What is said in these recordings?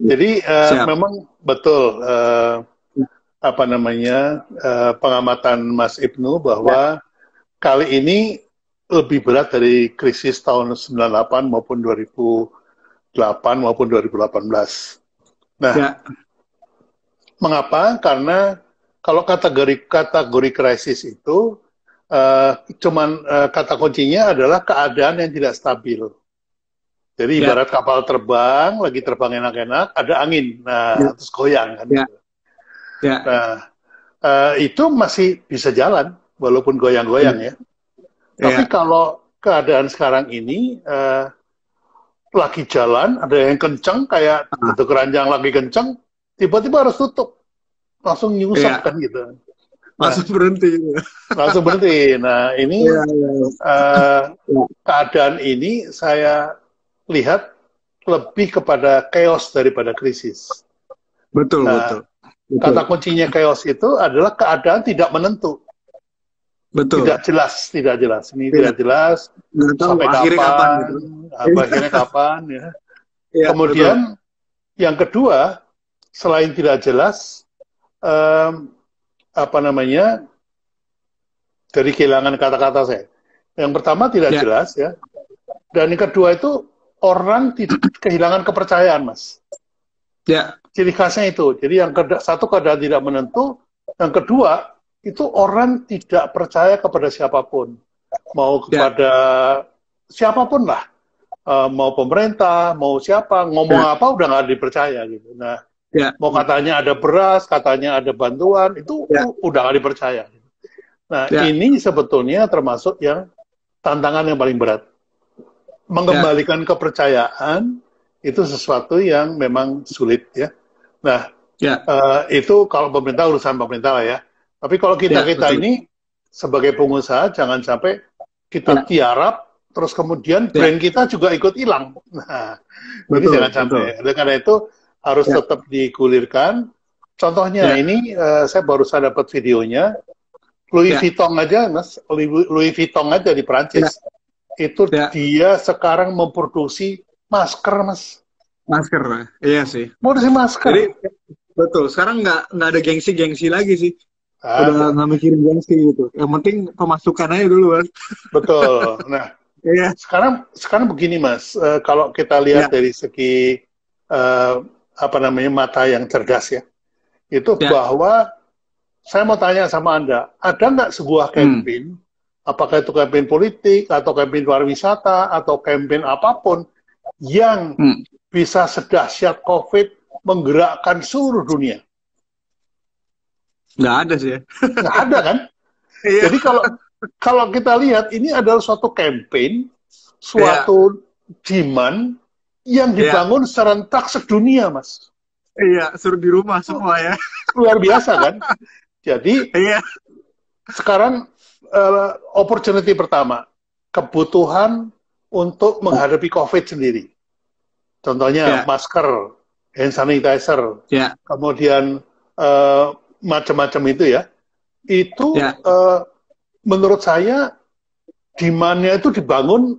Jadi Siap. memang betul apa namanya pengamatan Mas Ibnu Ya, bahwa kali ini lebih berat dari krisis tahun 98 maupun 2008 maupun 2018. Nah, ya, mengapa? Karena kalau kategori krisis itu kata kuncinya adalah keadaan yang tidak stabil. Jadi ya, ibarat kapal terbang, lagi terbang enak-enak, ada angin, ya, nah terus goyang kan ya, gitu. ya, Nah, itu masih bisa jalan, walaupun goyang-goyang ya. Tapi ya, kalau keadaan sekarang ini lagi jalan, ada yang kenceng, kayak ah, itu keranjang lagi kenceng, tiba-tiba harus tutup, langsung nyungsep ya, kan gitu. Nah, langsung berhenti. langsung berhenti. Nah, ini Ya, ya, eh, ya. keadaan ini saya lihat lebih kepada chaos daripada krisis. Betul, Nah, betul, betul, kata kuncinya chaos itu adalah keadaan tidak menentu, tidak betul. jelas, tidak jelas. Ini Tidak, tidak jelas nggak tahu sampai akhirnya kapan kapan, gitu. apa akhirnya kapan ya. Iya, betul. Kemudian yang kedua, selain tidak jelas, em, apa namanya, dari kehilangan kata-kata saya. Yang pertama tidak Ya, jelas ya, dan yang kedua itu orang kehilangan kepercayaan, Mas. ya, Ciri khasnya itu. Jadi yang satu keadaan tidak menentu, yang kedua itu orang tidak percaya kepada siapapun, mau ya, kepada siapapun lah. Mau pemerintah, mau siapa, ngomong ya, apa udah nggak dipercaya gitu. Nah, ya, mau katanya ada beras, katanya ada bantuan, itu ya, udah nggak dipercaya. Nah, ya, ini sebetulnya termasuk yang tantangan yang paling berat. ya, Mengembalikan kepercayaan itu sesuatu yang memang sulit ya. Nah, ya, itu kalau pemerintah urusan pemerintah lah ya. Tapi kalau ya, kita betul. ini sebagai pengusaha jangan sampai kita Ya, tiarap terus kemudian ya, brand kita juga ikut hilang. Nah, ini betul, jangan betul. sampai. Oleh karena itu harus Ya, tetap digulirkan. Contohnya ya, ini saya barusan dapat videonya Louis ya, Vuitton aja, Mas. Louis Vuitton aja di ya, Prancis. Itu ya, dia sekarang memproduksi masker, Mas. masker. Iya sih. Produksi Jadi masker. betul. Sekarang nggak ada gengsi-gengsi lagi sih. Udah Ada. nggak mikirin gengsi gitu. Yang penting pemasukan aja dulu, Mas. Betul. Nah, Iya, sekarang begini, Mas. Kalau kita lihat ya, dari segi apa namanya mata yang cerdas ya, itu ya. bahwa saya mau tanya sama Anda, ada nggak sebuah Hmm, campaign, apakah itu campaign politik atau campaign pariwisata atau campaign apapun yang hmm. bisa sedahsyat COVID menggerakkan seluruh dunia? Nggak ada sih ya. Nggak ada kan? Iya, Jadi kalau kalau kita lihat ini adalah suatu campaign, iya, suatu demand yang iya, dibangun serentak sedunia, Mas. iya. Suruh di rumah semua ya. Luar biasa kan? Jadi Iya, sekarang opportunity pertama, kebutuhan untuk menghadapi COVID sendiri. Contohnya iya, masker, hand sanitizer, iya, kemudian macam-macam itu ya. Itu iya. menurut saya demand-nya itu dibangun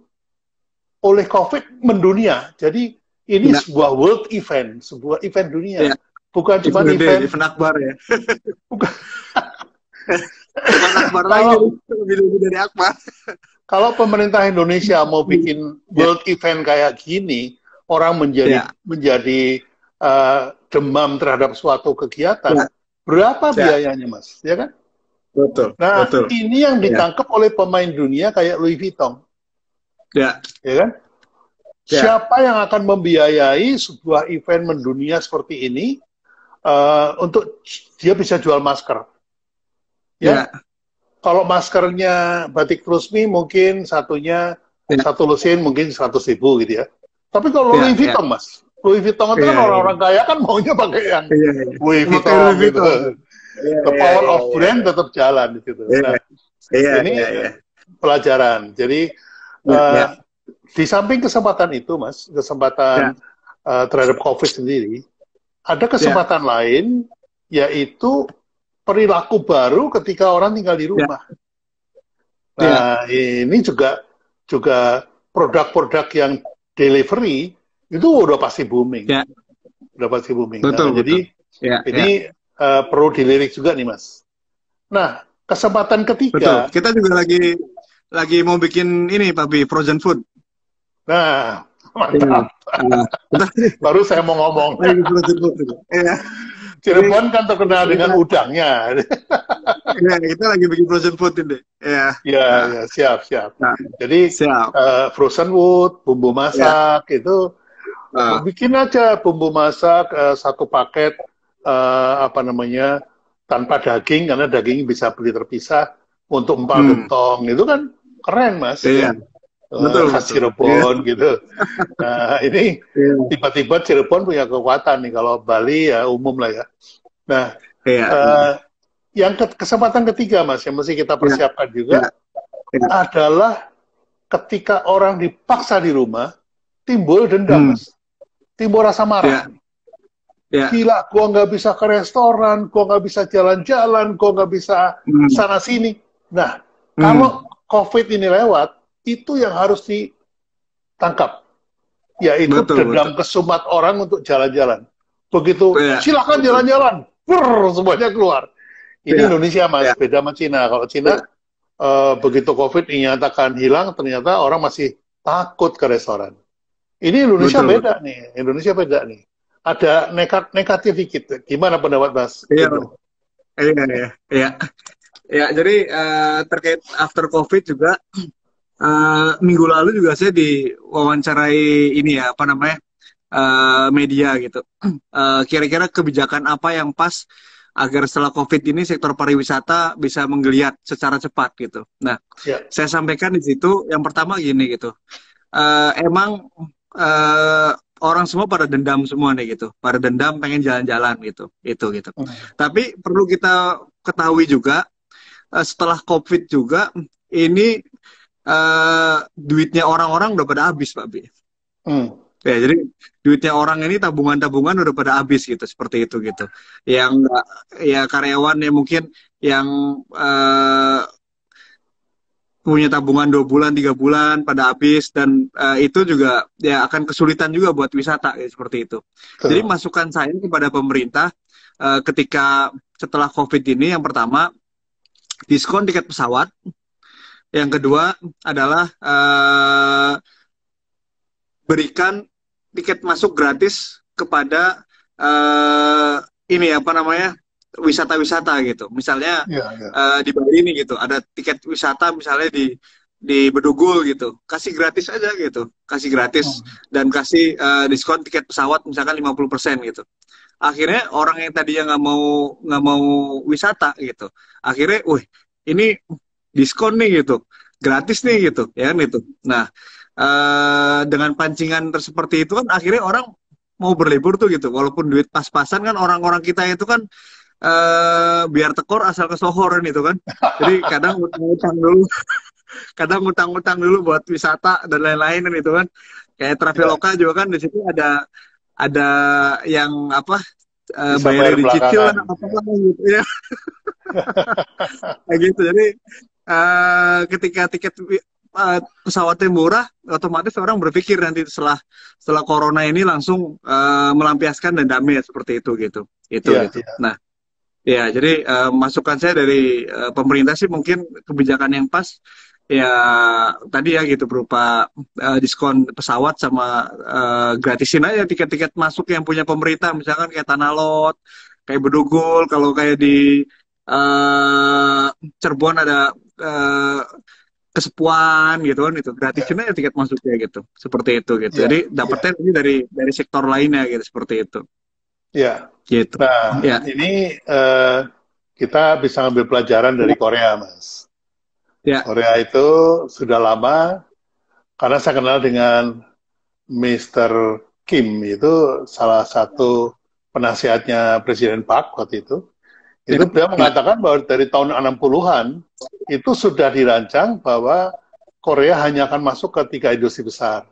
oleh COVID mendunia. Jadi ini Iya, sebuah event dunia. iya. Bukan cuma Event gede, event, event akbar ya. bukan, Bukan akbar lagi, kalau lebih dari akbar. kalau pemerintah Indonesia mau bikin Ya, world event kayak gini, orang menjadi ya, menjadi demam terhadap suatu kegiatan, ya, berapa ya. biayanya, Mas? Ya kan? Betul, Nah, betul. ini yang Ya, ditangkap oleh pemain dunia kayak Louis Vuitton, ya, ya kan? ya, Siapa yang akan membiayai sebuah event mendunia seperti ini untuk dia bisa jual masker? Ya, ya, kalau maskernya Batik Trusmi mungkin satunya ya, satu lusin mungkin 100.000 gitu ya. Tapi kalau Louis ya, ya, Vuitton, Mas, Louis Vuitton itu kan ya, orang-orang ya, kaya kan maunya pakai yang ya, ya. Louis Pakai Vuitton Louis gitu. Vuitton. Iya, The iya, power iya, of iya, brand tetap jalan gitu. iya, Nah, iya, ini iya, iya, pelajaran. Jadi iya, uh, iya, di samping kesempatan itu, Mas, iya, kesempatan terhadap COVID sendiri, ada iya, kesempatan lain yaitu perilaku baru ketika orang tinggal di iya, rumah. iya, Nah, ini juga juga produk-produk yang delivery itu udah pasti booming. iya, udah pasti booming. Betul, Nah, jadi betul. Ya, ya. ini perlu dilirik juga nih Mas. Nah, kesempatan Betul. ketiga, Kita juga lagi mau bikin ini, Pak Bi, frozen food. nah Iya. mantap. Kita Baru saya mau ngomong, lagi frozen food juga. Iya. Jadi Cirebon kan terkenal kita, dengan udangnya. ya, kita lagi bikin frozen food ini. Iya. Ya, Nah, ya, siap, siap. nah, Jadi siap. frozen wood, bumbu Ya. masak itu Nah, bikin aja bumbu masak satu paket apa namanya tanpa daging karena daging bisa beli terpisah untuk empal hmm. gentong itu kan keren Mas Iya. ya. Betul, Khas betul. Iya. Cirebon gitu. Nah ini Iya. tiba-tiba Cirebon punya kekuatan nih kalau Bali ya umum lah ya. Nah Iya. eh, yang kesempatan ketiga Mas yang mesti kita Iya. persiapkan Iya. juga Iya. adalah ketika orang dipaksa di rumah timbul dendam Hmm. Mas, timbul rasa Iya. marah. Iya. Gila, gua nggak bisa ke restoran, gua nggak bisa jalan-jalan, gua nggak bisa Hmm. sana sini. Nah, Hmm. kalau COVID ini lewat, itu yang harus ditangkap, yaitu Betul, dendam betul. kesumat orang untuk jalan-jalan. Begitu, Iya. silakan Betul. jalan-jalan, semuanya keluar. Ini Iya. Indonesia Mas, Iya. beda sama Cina. Kalau Cina Iya. begitu COVID dinyatakan hilang, ternyata orang masih takut ke restoran. Ini Indonesia Betul, beda betul. nih, Indonesia beda nih. Ada negatif dikit. Gimana pendapat Mas Iya. Ibnu? Iya, iya, iya. Ya, jadi terkait after COVID juga minggu lalu juga saya diwawancarai ini ya, apa namanya, media gitu. Kira-kira kebijakan apa yang pas agar setelah COVID ini sektor pariwisata bisa menggeliat secara cepat gitu. Nah, Ya, saya sampaikan di situ yang pertama gini gitu. Emang orang semua pada dendam semua nih gitu, pada dendam pengen jalan-jalan gitu, itu gitu. Tapi perlu kita ketahui juga setelah COVID juga ini duitnya orang-orang udah pada habis, Pak Bi. Hmm. Ya, jadi duitnya orang ini tabungan-tabungan udah pada habis gitu, seperti itu gitu. Yang nggak, ya karyawan yang mungkin yang punya tabungan 2 bulan, 3 bulan pada habis dan itu juga ya akan kesulitan juga buat wisata ya, seperti itu. Jadi Betul. masukan saya kepada pemerintah ketika setelah COVID ini yang pertama diskon tiket pesawat, yang kedua adalah berikan tiket masuk gratis kepada ini apa namanya wisata-wisata gitu. Misalnya Ya, ya. di Bali ini gitu, ada tiket wisata misalnya di Bedugul gitu, kasih gratis aja gitu, kasih gratis dan kasih diskon tiket pesawat misalkan 50% gitu. Akhirnya orang yang tadinya nggak mau wisata gitu, akhirnya, wih ini diskon nih gitu, gratis nih gitu, ya kan itu. Nah, dengan pancingan seperti itu kan akhirnya orang mau berlibur tuh gitu, walaupun duit pas-pasan kan orang-orang kita itu kan biar tekor asal kesohor itu kan. Jadi kadang utang-utang dulu, kadang utang-utang dulu buat wisata dan lain-lain kan itu kan. Kayak Traveloka juga kan di situ ada yang apa Bisa bayar bayarnya dicicil belakangan. lah apa gitu ya. Kayak gitu. Jadi ketika tiket pesawatnya murah, otomatis orang berpikir nanti setelah corona ini langsung melampiaskan dendamnya seperti itu gitu. Itu Ya, gitu. ya. Nah, ya, jadi masukan saya dari pemerintah sih mungkin kebijakan yang pas ya tadi ya gitu berupa diskon pesawat sama gratisin aja tiket-tiket masuk yang punya pemerintah, misalkan kayak Tanah Lot, kayak Bedugul, kalau kayak di Cirebon ada Kesepuan gitu kan, itu gratisin aja tiket masuknya gitu, seperti itu gitu. Ya, Jadi ya. dapatnya ini dari sektor lainnya gitu, seperti itu Ya. gitu. Nah, Ya, ini kita bisa ambil pelajaran dari Korea, Mas. ya, Korea itu sudah lama, karena saya kenal dengan Mr. Kim, itu salah satu penasihatnya Presiden Park waktu itu. ya, Itu beliau ya, mengatakan bahwa dari tahun 60-an itu sudah dirancang bahwa Korea hanya akan masuk ke 3 industri besar.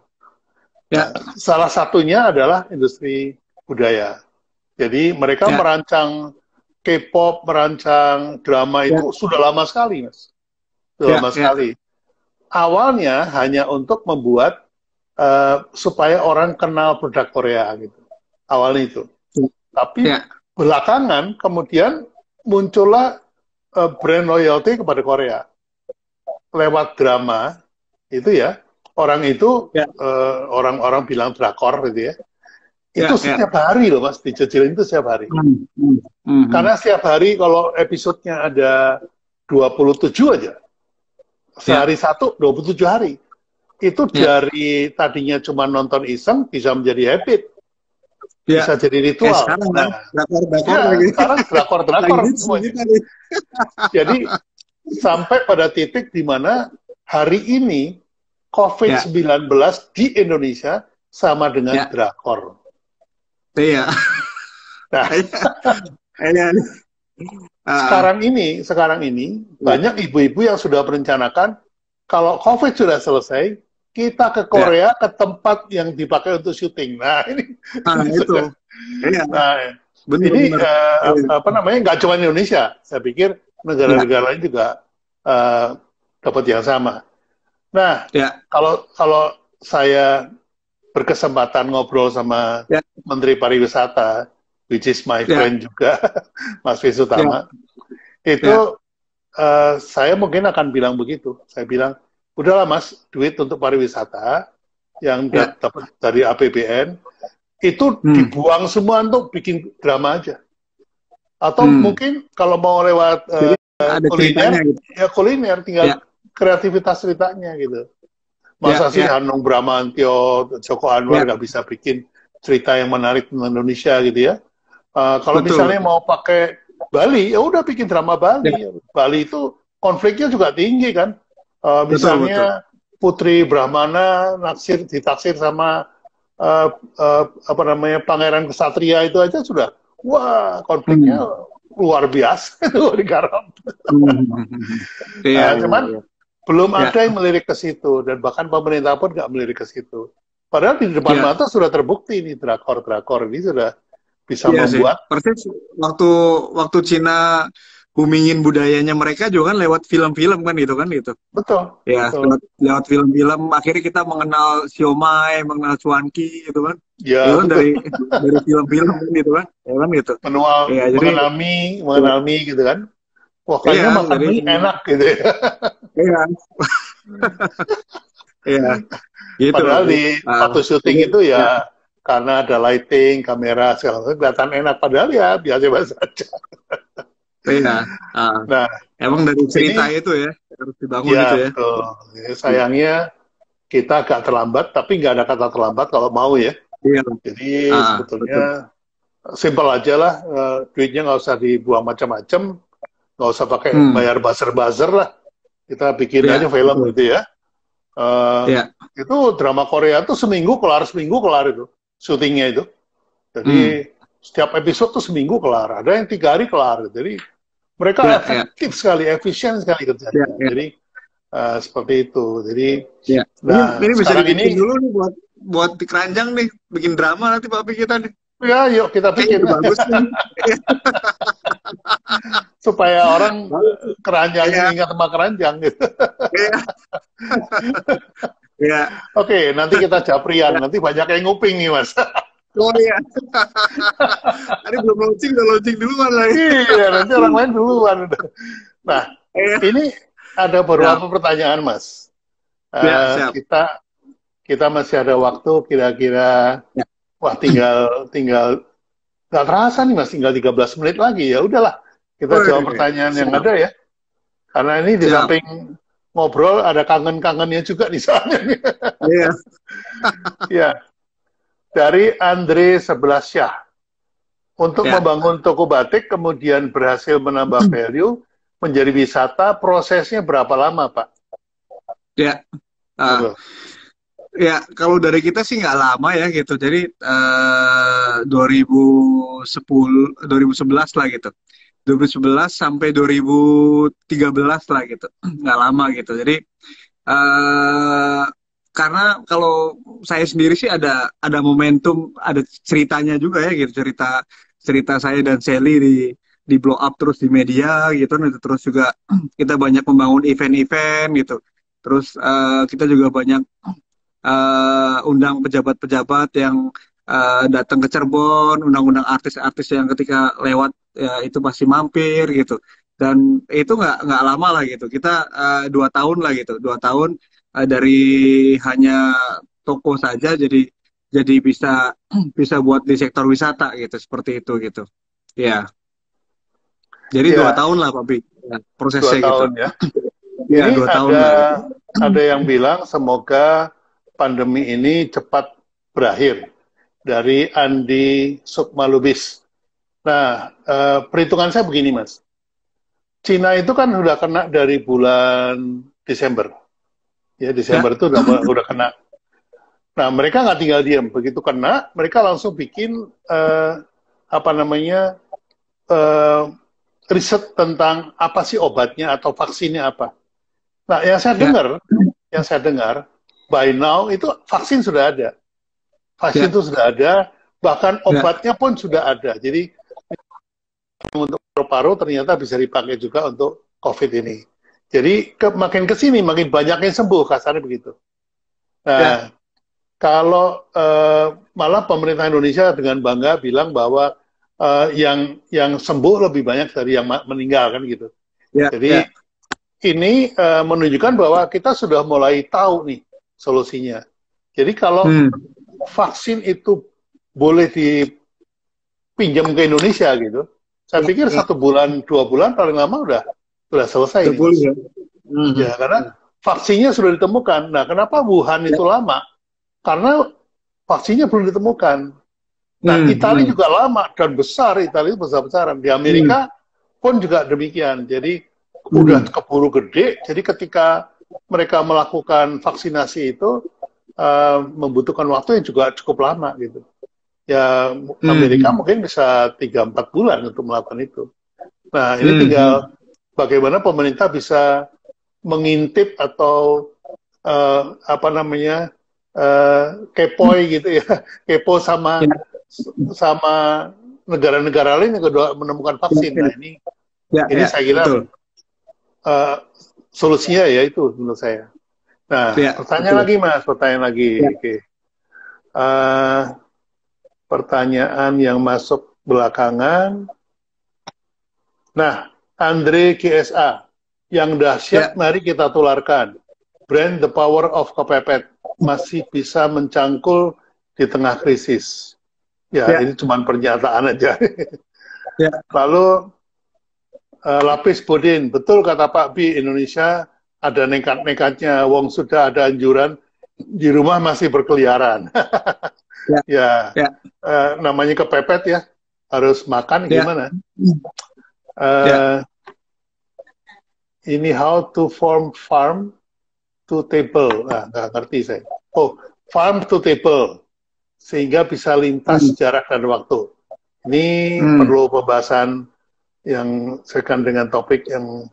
ya, Salah satunya adalah industri budaya. Jadi mereka ya, merancang K-pop, merancang drama ya, itu sudah lama sekali, Mas. Sudah ya, lama ya, sekali. Awalnya hanya untuk membuat supaya orang kenal produk Korea gitu. Awalnya itu. Tapi Ya. belakangan kemudian muncullah brand loyalty kepada Korea lewat drama itu ya. Orang itu Ya. orang-orang bilang drakor gitu ya. Itu Ya. Ya. setiap hari loh Mas, dijejelin itu setiap hari. Hmm. Hmm. Hmm. Hmm. Karena setiap hari kalau episodenya ada 27 aja, Ya. sehari satu 27 hari. Itu Ya. dari tadinya cuma nonton iseng bisa menjadi habit, Ya. bisa jadi Kayak ritual. sekarang kan, Nah, drakor-drakor ya lagi. sekarang Lagi drakor-drakor hits semuanya. kita nih. Jadi sampai pada titik di mana hari ini Ya. COVID-19 di Indonesia sama dengan Ya. drakor. Iya. Nah, Iya. sekarang ini banyak ibu-ibu yang sudah merencanakan kalau COVID sudah selesai, kita ke Ya. Korea ke tempat yang dipakai untuk syuting. Nah, ini Nah, itu. Iya. nah, ini Benar-benar. Iya. apa namanya nggak cuma Indonesia. Saya pikir Ya. negara-negara lain juga dapat yang sama. Nah, Ya. kalau saya berkesempatan ngobrol sama Ya. Menteri Pariwisata, which is my Ya. friend juga, Mas Ya. Wisutama, Ya. itu saya mungkin akan bilang begitu. Saya bilang, udahlah Mas, duit untuk pariwisata yang Ya. dapat dari APBN itu dibuang semua untuk bikin drama aja. Atau mungkin kalau mau lewat Jadi ada ceritanya kuliner, gitu. ya kuliner, tinggal Ya. kreativitas ceritanya gitu. Ya. Masa sih Ya. Hanung Bramantyo, Joko Anwar Ya. nggak bisa bikin cerita yang menarik tentang Indonesia gitu ya. Kalau Betul. misalnya mau pakai Bali, ya udah bikin drama Bali. Ya. Bali itu konfliknya juga tinggi kan. Betul. Betul. Misalnya Putri Brahmana ditaksir sama apa namanya Pangeran Kesatria itu aja sudah, wah konfliknya luar biasa itu digarap. Iya. Cuman belum Ya. ada yang melirik ke situ dan bahkan pemerintah pun nggak melirik ke situ. Padahal di depan Ya. mata sudah terbukti nih drakor ini sudah bisa Iya sih. membuat. Persis waktu Cina boomingin budayanya mereka juga kan lewat film-film kan gitu. Betul. Ya, Betul. lewat film-film akhirnya kita mengenal siomai, mengenal cuanki gitu kan. Ya, Itu kan betul. dari film-film kan gitu kan. Ya kan gitu. Ya, jadi mengenal mie gitu kan. Wah, kayaknya iya, makan jadi mie enak gitu ya. iya. Iya. Gitu. Padahal di waktu syuting Jadi, itu ya karena ada lighting, kamera, segala macam kelihatan enak. Padahal ya biasa-biasa aja. iya. Nah, Emang dari cerita ini itu ya harus dibangun ya gitu ya. betul. Sayangnya kita agak terlambat, tapi nggak ada kata terlambat kalau mau ya. Iya. Jadi Betul. sebetulnya simpel aja lah, duitnya nggak usah dibuang macam-macam, nggak usah pakai bayar buzzer-buzzer lah. Kita bikin Iya, aja film betul. gitu ya. Iya. Itu drama Korea tuh seminggu kelar itu syutingnya itu. Jadi setiap episode tuh seminggu kelar. Ada yang 3 hari kelar. Jadi mereka Iya, efektif sekali, efisien sekali kerjanya. Iya. Jadi seperti itu. Jadi Iya. nah Ini bisa sekarang dibikin ini dulu nih buat di keranjang nih, bikin drama nanti papi kita nih. ya yuk kita bikin Kayaknya bagus nih. supaya orang keranjangnya Iya. ingat sama keranjang gitu. Iya. Iya. Oke, nanti kita japrian. Nanti banyak yang nguping nih Mas. Oh iya. Tadi belum launching, udah launching duluan lagi. Iya, nanti orang lain duluan. Nah, Iya. ini ada beberapa pertanyaan Mas. Ya, siap. Kita masih ada waktu kira-kira Ya. wah tinggal nggak terasa nih Mas, tinggal 13 menit lagi. Ya udahlah, kita jawab pertanyaan yang ada ya. Karena ini di Siap. samping ngobrol ada kangen-kangennya juga di sana. Iya. Ya. Dari Andre Sebelassyah. Untuk Ya. membangun toko batik kemudian berhasil menambah value menjadi wisata, prosesnya berapa lama, Pak? Ya. Ya, kalau dari kita sih nggak lama ya gitu. Jadi 2011 lah gitu. 2011 sampai 2013 lah gitu. Nggak lama gitu. Jadi karena kalau saya sendiri sih ada momentum, ada ceritanya juga ya gitu, cerita saya dan Sally di blow up terus di media gitu, terus juga kita banyak membangun event-event gitu, terus kita juga banyak undang pejabat-pejabat yang datang ke Cirebon, undang-undang artis-artis yang ketika lewat ya, itu pasti mampir gitu. Dan itu nggak lama lah gitu. Kita 2 tahun lah gitu, 2 tahun dari hanya toko saja jadi bisa bisa buat di sektor wisata gitu, seperti itu gitu. Ya, jadi dua Ya, tahun lah Pak Bi, ya, dua prosesnya gitu. tahun ya. Ya, Ini 2 tahun lah gitu. ada yang bilang semoga pandemi ini cepat berakhir dari Andi Sukmalubis. Nah, perhitungan saya begini, Mas. Cina itu kan sudah kena dari bulan Desember. Ya, Ya, Desember itu udah kena. Nah, mereka nggak tinggal diam. Begitu kena, mereka langsung bikin apa namanya eh, riset tentang apa sih obatnya atau vaksinnya apa. Nah, ya, yang saya dengar, by now itu vaksin sudah ada. Vaksin ya, itu sudah ada, bahkan ya, obatnya pun sudah ada. Jadi untuk paru-paru ternyata bisa dipakai juga untuk COVID ini. Jadi makin ke sini makin banyak yang sembuh, kasarnya begitu. ya, Nah, kalau malah pemerintah Indonesia dengan bangga bilang bahwa yang sembuh lebih banyak dari yang meninggal kan gitu. ya, Jadi ya. ini menunjukkan bahwa kita sudah mulai tahu nih solusinya. Jadi kalau Hmm. vaksin itu boleh dipinjam ke Indonesia gitu, saya Ya, pikir ya. 1 bulan, 2 bulan paling lama udah selesai ini, Terpulih Mas. ya. Mhm. Ya, karena vaksinnya sudah ditemukan. Nah, kenapa Wuhan Ya. itu lama? Karena vaksinnya belum ditemukan. Nah, Hmm, Italia hmm, juga lama dan besar, Italia itu besar-besaran. Di hmm, Amerika pun juga demikian. Jadi udah hmm, keburu gede. Jadi ketika mereka melakukan vaksinasi itu membutuhkan waktu yang juga cukup lama gitu. Ya Amerika hmm, mungkin bisa 3-4 bulan untuk melakukan itu. Nah, ini hmm, hmm. tinggal bagaimana pemerintah bisa mengintip atau apa namanya kepoy gitu ya, kepo sama Ya, sama negara-negara lain yang kedua menemukan ya, vaksin. ya, Nah, ya, ini ya, saya kira betul. uh, solusinya ya itu menurut saya. Nah, Ya, betul. pertanyaan Ya, lagi. Oke. Uh, Pertanyaan yang masuk belakangan. Nah, Andre GSA, yang dahsyat ya, mari kita tularkan. Brand The Power of Kepepet masih bisa mencangkul di tengah krisis. Ya, ya, ini cuma pernyataan aja. ya, Lalu Lapis Bodin, betul kata Pak Bi, Indonesia ada nekat-nekatnya, wong sudah ada anjuran, di rumah masih berkeliaran. ya, Ya, ya, namanya kepepet ya, harus makan ya, gimana? ya, Uh, ini how to form farm to table. Nah, nggak ngerti saya. Oh, farm to table, sehingga bisa lintas hmm, jarak dan waktu. Ini hmm. perlu pembahasan yang sekan dengan topik yang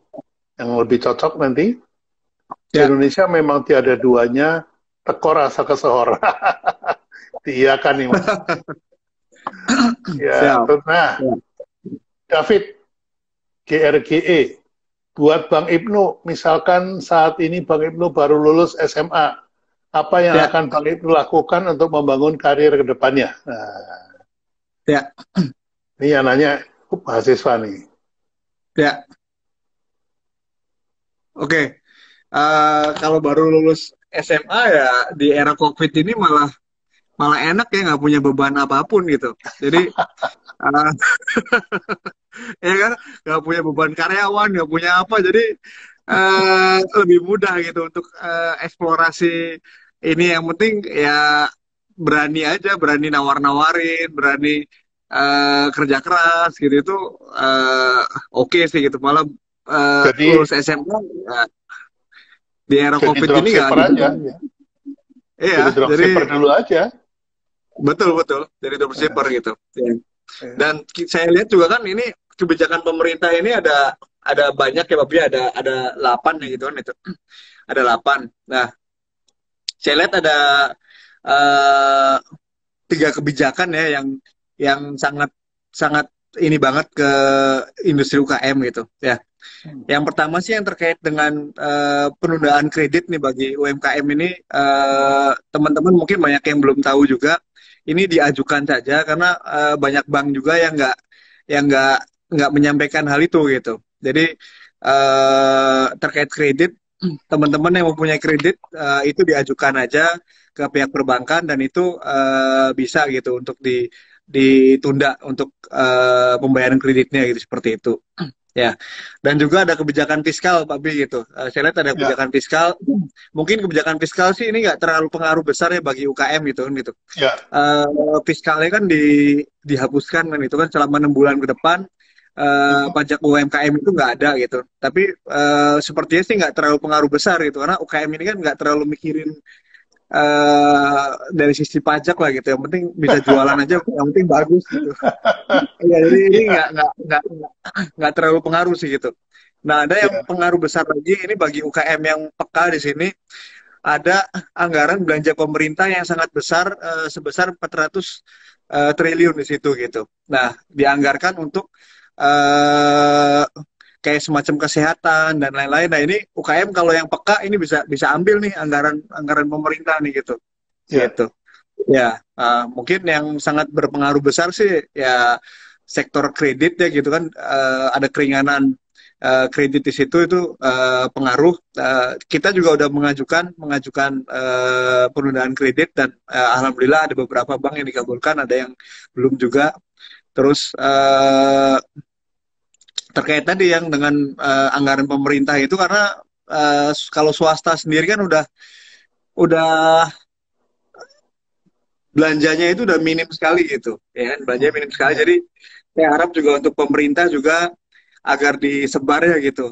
lebih cocok nanti. Ya, Indonesia memang tiada duanya, tekor asa kesohor. Diiyakan nih, Mas. Ya, siap. nah, Ya, David, GRGE, buat Bang Ibnu, misalkan saat ini Bang Ibnu baru lulus SMA, apa yang ya, akan Bang Ibnu lakukan untuk membangun karir ke depannya? Nah, ya, ini yang nanya mahasiswa nih. ya. Oke. Kalau baru lulus SMA ya di era COVID ini malah malah enak ya nggak punya beban apapun gitu. Jadi uh, ya kan nggak punya beban karyawan, nggak punya apa, jadi lebih mudah gitu untuk eksplorasi ini. Yang penting ya berani aja, berani nawar-nawarin, berani kerja keras gitu, itu uh, oke sih gitu. Malah Jadi, lulus SMA ya, di era jadi COVID ini nggak dropshipper ada aja. beban. Iya, Jadi jadi dropshipper dulu aja. betul betul jadi Nah, dropshipper gitu. Ya. ya. Dan saya lihat juga kan ini kebijakan pemerintah ini ada banyak ya Pak Bri, ada 8 ya gitu kan itu. Ada 8. Nah, saya lihat ada eh, 3 kebijakan ya yang sangat sangat ini banget ke industri UKM gitu ya. Yang pertama sih yang terkait dengan penundaan kredit nih bagi UMKM ini, teman-teman mungkin banyak yang belum tahu juga. ini diajukan saja karena banyak bank juga yang nggak menyampaikan hal itu gitu. Jadi terkait kredit, teman-teman yang mempunyai kredit itu diajukan aja ke pihak perbankan dan itu bisa gitu untuk ditunda untuk pembayaran kreditnya gitu seperti itu. Ya, dan juga ada kebijakan fiskal, Pak Bi gitu. Saya lihat ada Ya, kebijakan fiskal. Mungkin kebijakan fiskal sih ini nggak terlalu pengaruh besar ya bagi UKM gitu kan gitu. ya, Fiskalnya kan dihapuskan kan itu kan selama 6 bulan ke depan pajak UMKM itu nggak ada gitu. Tapi sepertinya sih nggak terlalu pengaruh besar gitu karena UKM ini kan nggak terlalu mikirin dari sisi pajak lah gitu. Yang penting bisa jualan aja, yang penting bagus gitu. Iya, jadi ini ya, nggak terlalu pengaruh sih gitu. Nah, ada yang ya, pengaruh besar lagi ini bagi UKM yang peka di sini ada anggaran belanja pemerintah yang sangat besar sebesar 400 triliun di situ gitu. Nah, dianggarkan untuk eh, kayak semacam kesehatan dan lain-lain. Nah, ini UKM kalau yang peka ini bisa bisa ambil nih anggaran anggaran pemerintah nih gitu. ya, Gitu. Ya, mungkin yang sangat berpengaruh besar sih ya sektor kredit ya gitu kan ada keringanan kredit di situ itu pengaruh. Kita juga udah mengajukan penundaan kredit dan alhamdulillah ada beberapa bank yang dikabulkan, ada yang belum juga. Terus terkait tadi yang dengan anggaran pemerintah itu karena kalau swasta sendiri kan udah belanjanya itu udah minim sekali gitu, ya kan? Belanjanya minim sekali. ya, Jadi saya harap juga untuk pemerintah juga agar disebar ya gitu.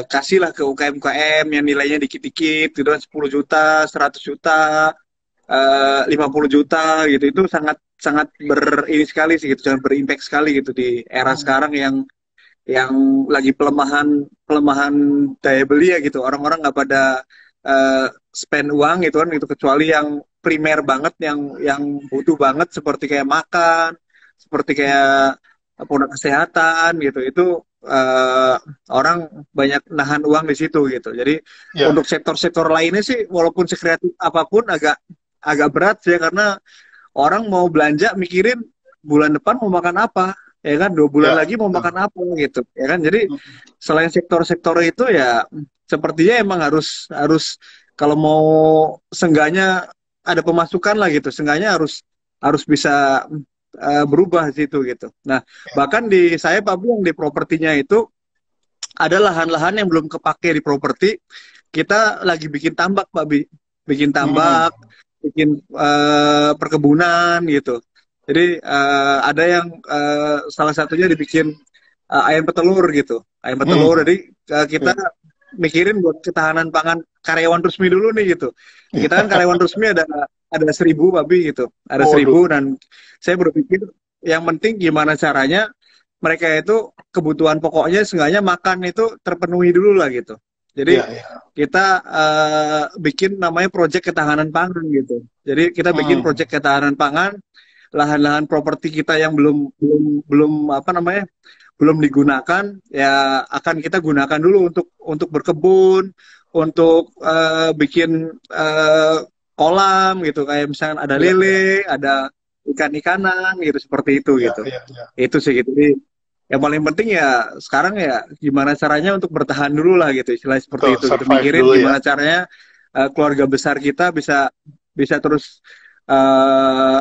Kasihlah ke UKM-UKM yang nilainya dikit-dikit, gitu kan 10 juta, 100 juta, 50 juta gitu. Itu sangat sangat ini sekali sih gitu, sangat berimpact sekali gitu di era sekarang yang lagi pelemahan pelemahan daya beli ya gitu. Orang-orang nggak pada spend uang gitu kan gitu kecuali yang primer banget yang butuh banget seperti kayak makan, seperti kayak produk kesehatan gitu. Itu eh, orang banyak nahan uang di situ gitu. Jadi ya, untuk sektor-sektor lainnya sih walaupun sekreatif apapun agak agak berat sih ya, karena orang mau belanja mikirin bulan depan mau makan apa, ya kan 2 bulan ya, lagi mau betul. makan apa gitu ya kan. Jadi selain sektor-sektor itu ya sepertinya emang harus harus kalau mau seenggaknya ada pemasukan lah gitu, seenggaknya harus harus bisa berubah di situ gitu. Nah, bahkan di saya Pak Bu yang di propertinya itu ada lahan-lahan yang belum kepake di properti, kita lagi bikin tambak Pak Bi, bikin Hmm, tambak, bikin perkebunan gitu. Jadi ada yang salah satunya dibikin ayam petelur gitu, ayam petelur. hmm, Jadi kita ya. mikirin buat ketahanan pangan karyawan resmi dulu nih gitu. Kita kan karyawan resmi ada 1.000 Pak Bi gitu, ada Waduh, 1.000 dan saya berpikir yang penting gimana caranya mereka itu kebutuhan pokoknya seenggaknya makan itu terpenuhi dulu lah gitu. Jadi ya, ya. kita bikin namanya proyek ketahanan pangan gitu. Jadi kita bikin Hmm, proyek ketahanan pangan, lahan-lahan properti kita yang belum belum belum apa namanya belum digunakan ya akan kita gunakan dulu untuk berkebun, untuk bikin kolam gitu kayak misalnya ada ya, ya, lele, ada ikan-ikanan gitu seperti itu ya, gitu. ya, ya. Itu sih gitu. Jadi yang paling penting ya sekarang ya gimana caranya untuk bertahan dulu lah gitu istilah seperti Betul, itu gitu survive mikirin dulu ya. gimana caranya keluarga besar kita bisa bisa terus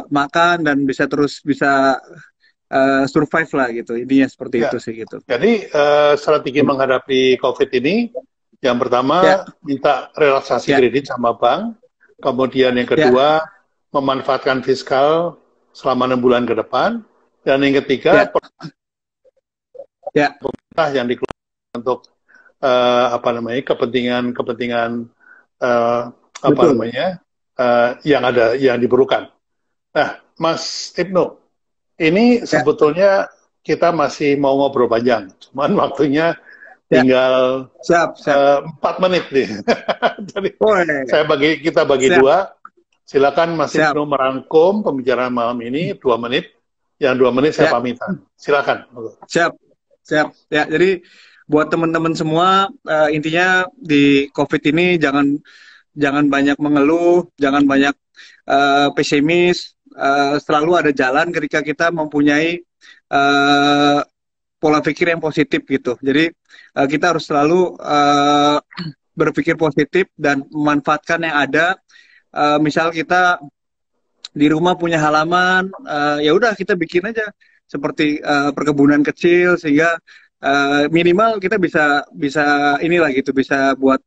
makan dan bisa terus bisa survive lah gitu intinya seperti Ya, itu sih gitu jadi strategi menghadapi COVID ini, yang ya pertama minta relaksasi ya kredit sama bank, kemudian yang ya kedua memanfaatkan fiskal selama 6 bulan ke depan, dan yang ketiga ya ya pemerintah yang dikeluarkan untuk apa namanya kepentingan eh, apa betul namanya yang ada yang diperlukan. Nah, Mas Ibnu, ini ya sebetulnya kita masih mau ngobrol panjang, cuman waktunya ya tinggal siap siap 4 menit nih. Jadi oh kita bagi siap dua. Silakan Mas siap Ibnu merangkum pembicaraan malam ini 2 menit. Yang 2 menit saya ya pamitan. Silakan. siap siap ya jadi buat teman-teman semua intinya di COVID ini jangan jangan banyak mengeluh, jangan banyak pesimis. Selalu ada jalan ketika kita mempunyai uh, pola pikir yang positif gitu. Jadi kita harus selalu berpikir positif dan memanfaatkan yang ada. Misal kita di rumah punya halaman, ya udah kita bikin aja seperti perkebunan kecil sehingga minimal kita bisa bisa inilah gitu, bisa buat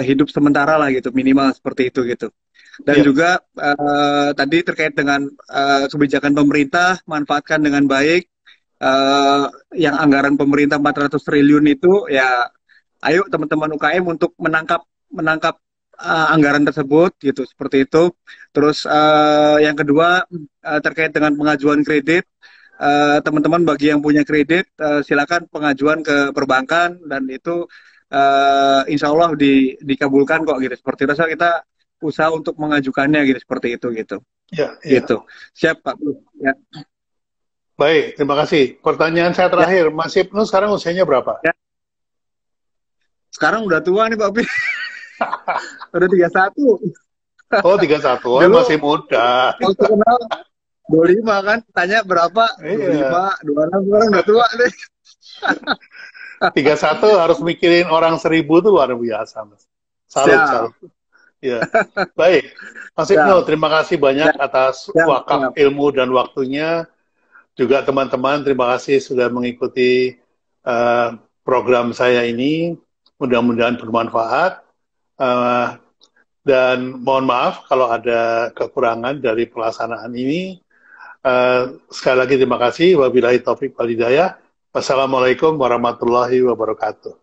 hidup sementara lah gitu, minimal seperti itu gitu. Dan Iya, juga tadi terkait dengan kebijakan pemerintah, manfaatkan dengan baik. Yang anggaran pemerintah 400 triliun itu ya, ayo teman-teman UKM untuk menangkap menangkap anggaran tersebut gitu, seperti itu. Terus yang kedua terkait dengan pengajuan kredit, teman-teman bagi yang punya kredit silakan pengajuan ke perbankan dan itu insya Allah dikabulkan kok gitu. Seperti itu kita usaha untuk mengajukannya gitu, seperti itu gitu. iya, iya. Gitu. Siap Pak. Ya. Baik, terima kasih. Pertanyaan saya Ya, terakhir, Mas Ibnu sekarang usianya berapa? ya. Sekarang udah tua nih Pak Pi. Udah 31. Oh, 31. Oh, Dulu masih muda. waktu kenal 25 kan, tanya berapa? Iya. 25, 26, sekarang udah tua deh. 31 harus mikirin orang 1000 itu luar biasa, Mas. Salut, Siap, salut. Ya. Baik. Mas Ibnu, siap, terima kasih banyak siap, atas siap, wakaf siap. ilmu dan waktunya. Juga teman-teman, terima kasih sudah mengikuti eh, program saya ini. Mudah-mudahan bermanfaat. Eh, dan mohon maaf kalau ada kekurangan dari pelaksanaan ini. Sekali lagi terima kasih. Wabillahi taufik wal hidayah. Wassalamualaikum warahmatullahi wabarakatuh.